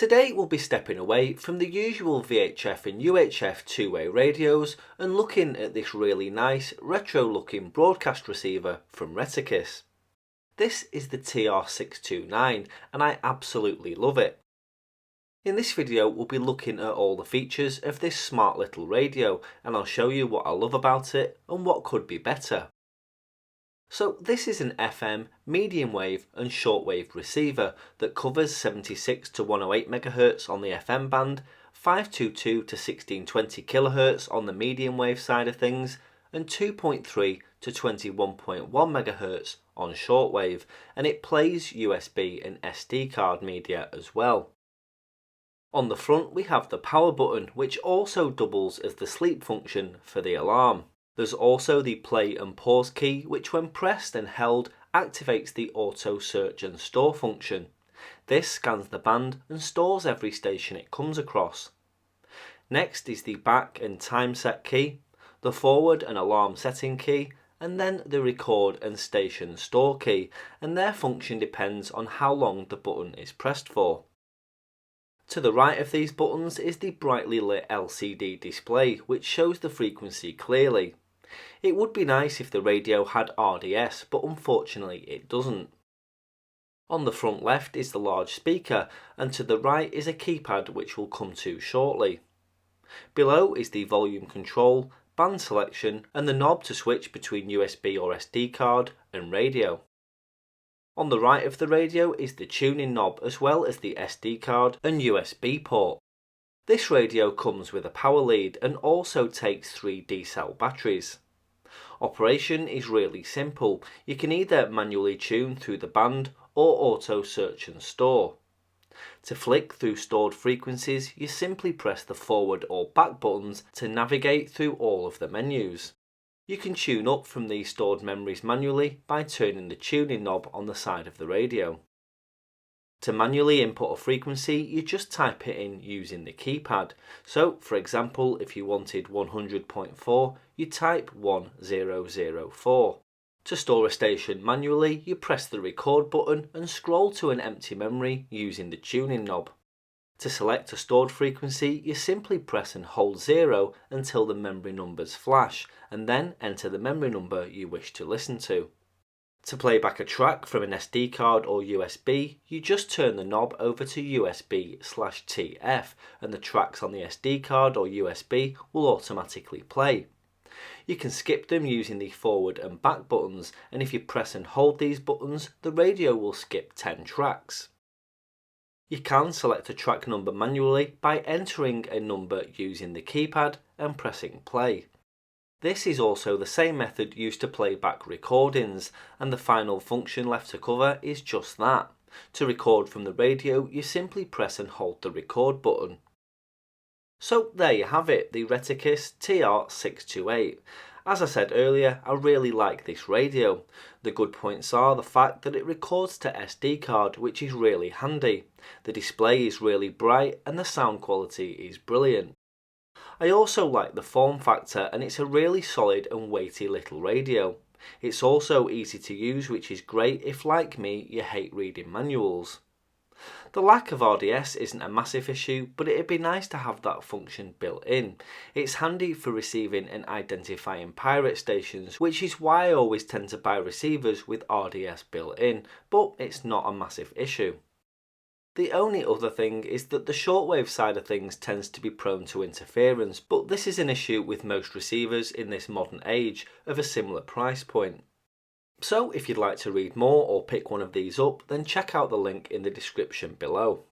Today we'll be stepping away from the usual VHF and UHF two-way radios and looking at this really nice retro looking broadcast receiver from Retekess. This is the TR629 and I absolutely love it. In this video we'll be looking at all the features of this smart little radio and I'll show you what I love about it and what could be better. So this is an FM, medium wave and shortwave receiver that covers 76 to 108 MHz on the FM band, 522 to 1620 kHz on the medium wave side of things, and 2.3 to 21.1 MHz on shortwave, and it plays USB and SD card media as well. On the front we have the power button, which also doubles as the sleep function for the alarm. There's also the play and pause key, which when pressed and held activates the auto search and store function. This scans the band and stores every station it comes across. Next is the back and time set key, the forward and alarm setting key, and then the record and station store key, and their function depends on how long the button is pressed for. To the right of these buttons is the brightly lit LCD display, which shows the frequency clearly. It would be nice if the radio had RDS, but unfortunately it doesn't. On the front left is the large speaker, and to the right is a keypad which we'll come to shortly. Below is the volume control, band selection, and the knob to switch between USB or SD card and radio. On the right of the radio is the tuning knob as well as the SD card and USB port. This radio comes with a power lead and also takes 3 D-cell batteries. Operation is really simple. You can either manually tune through the band or auto search and store. To flick through stored frequencies, you simply press the forward or back buttons to navigate through all of the menus. You can tune up from these stored memories manually by turning the tuning knob on the side of the radio. To manually input a frequency, you just type it in using the keypad. So, for example, if you wanted 100.4, you type 1004. To store a station manually, you press the record button and scroll to an empty memory using the tuning knob. To select a stored frequency, you simply press and hold 0 until the memory numbers flash, and then enter the memory number you wish to listen to. To play back a track from an SD card or USB, you just turn the knob over to USB/TF and the tracks on the SD card or USB will automatically play. You can skip them using the forward and back buttons, and if you press and hold these buttons, the radio will skip 10 tracks. You can select a track number manually by entering a number using the keypad and pressing play. This is also the same method used to play back recordings, and the final function left to cover is just that. To record from the radio, you simply press and hold the record button. So there you have it, the Retekess TR628. As I said earlier, I really like this radio. The good points are the fact that it records to SD card, which is really handy. The display is really bright and the sound quality is brilliant. I also like the form factor, and it's a really solid and weighty little radio. It's also easy to use, which is great if, like me, you hate reading manuals. The lack of RDS isn't a massive issue, but it'd be nice to have that function built in. It's handy for receiving and identifying pirate stations, which is why I always tend to buy receivers with RDS built in, but it's not a massive issue. The only other thing is that the shortwave side of things tends to be prone to interference, but this is an issue with most receivers in this modern age of a similar price point. So if you'd like to read more or pick one of these up, then check out the link in the description below.